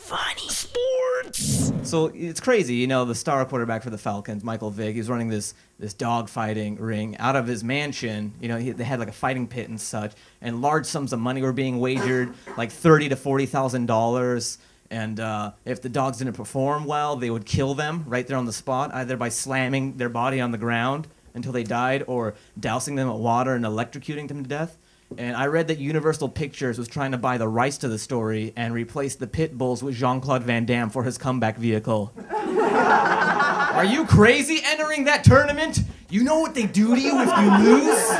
EffinFunny. Sports! So it's crazy, you know, the star quarterback for the Falcons, Michael Vick, he's running this dog fighting ring out of his mansion. You know, they had like a fighting pit and such, and large sums of money were being wagered, like $30,000 to $40,000. And if the dogs didn't perform well, they would kill them right there on the spot, either by slamming their body on the ground until they died or dousing them with water and electrocuting them to death. And I read that Universal Pictures was trying to buy the rights to the story and replace the pit bulls with Jean-Claude Van Damme for his comeback vehicle. Are you crazy entering that tournament? You know what they do to you if you lose?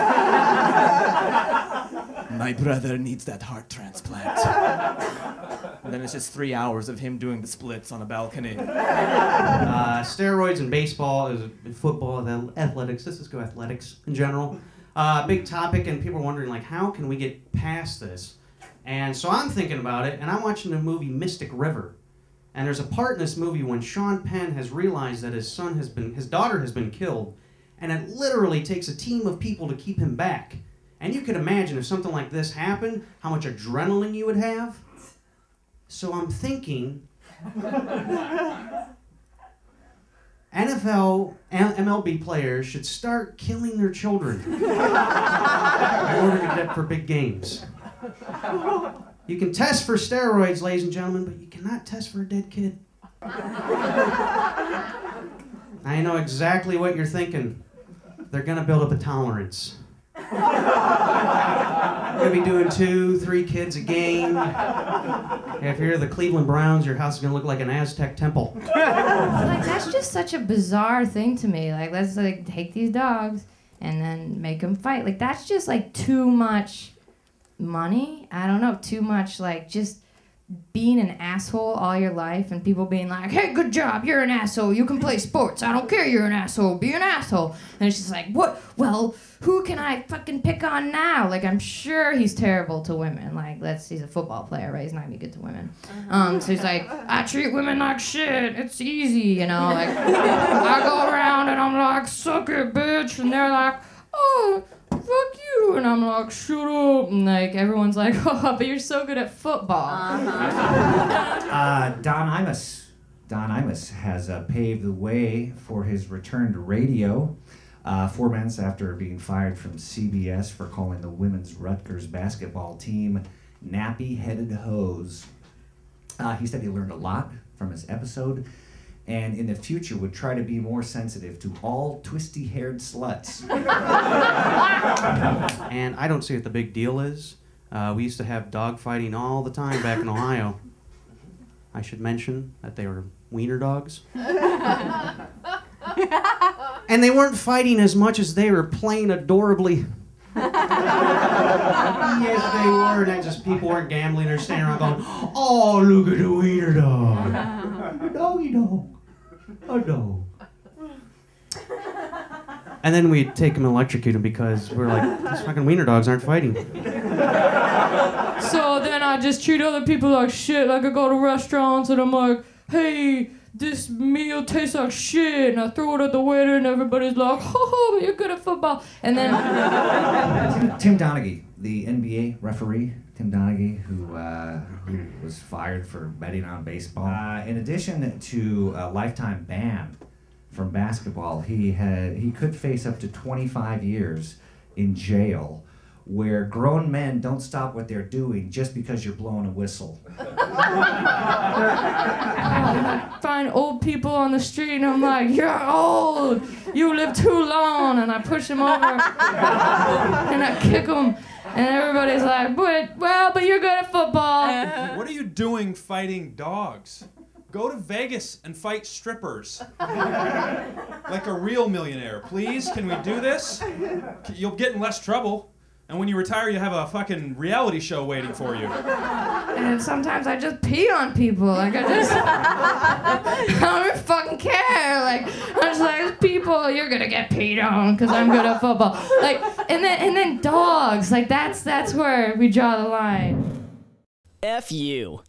My brother needs that heart transplant. And then it's just 3 hours of him doing the splits on a balcony. Steroids in baseball, in football, athletics. Let's just go athletics in general. Big topic, and people are wondering, like, how can we get past this? And so I'm thinking about it, and I'm watching the movie Mystic River. And there's a part in this movie when Sean Penn has realized that his daughter has been killed, and it literally takes a team of people to keep him back. And you could imagine if something like this happened, how much adrenaline you would have. So I'm thinking, NFL, MLB players should start killing their children in order to get for big games. You can test for steroids, ladies and gentlemen, but you cannot test for a dead kid. I know exactly what you're thinking. They're gonna build up a tolerance. We're gonna be doing 2, 3 kids a game. If you're the Cleveland Browns, your house is gonna look like an Aztec temple. Like, that's just such a bizarre thing to me. Like, let's like take these dogs and then make them fight. Like, that's just like too much money. I don't know, too much like just being an asshole all your life and people being like, hey, good job, you're an asshole, you can play sports, I don't care, you're an asshole, be an asshole. And it's just like, what? Well, who can I fucking pick on now? Like, I'm sure he's terrible to women. Like, he's a football player, right? He's not even good to women. So he's like, I treat women like shit, it's easy, you know? Like, I go around and I'm like, suck it, bitch. And they're like, oh, fuck you. And I'm like, shut up. And like, everyone's like, oh, but you're so good at football. Don Imus has paved the way for his return to radio 4 months after being fired from CBS for calling the women's Rutgers basketball team nappy-headed hoes. He said he learned a lot from his episode, and in the future would try to be more sensitive to all twisty-haired sluts. And I don't see what the big deal is. We used to have dog fighting all the time back in Ohio. I should mention that they were wiener dogs. And they weren't fighting as much as they were playing adorably. Yes, they were. And just people weren't gambling or standing around going, oh, look at the wiener dog. A doggy dog. A dog. And then we'd take them and electrocute them because we're like, these fucking wiener dogs aren't fighting. So then I just treat other people like shit. Like, I go to restaurants and I'm like, hey, this meal tastes like shit, and I throw it at the waiter, and everybody's like, oh, you're good at football. And then Tim Donaghy, the NBA referee, Tim Donaghy, who was fired for betting on baseball. In addition to a lifetime ban from basketball, he could face up to 25 years in jail, where grown men don't stop what they're doing just because you're blowing a whistle. I find old people on the street and I'm like, you're old, you live too long, and I push them over and I kick them, and everybody's like, but you're good at football. What are you doing fighting dogs? Go to Vegas and fight strippers. Like a real millionaire, please. Can we do this? You'll get in less trouble. And when you retire, you have a fucking reality show waiting for you. And sometimes I just pee on people. Like, I don't even fucking care. Like, I'm just like, people, you're gonna get peed on because I'm good at football. Like, and then dogs. Like, that's where we draw the line. F you.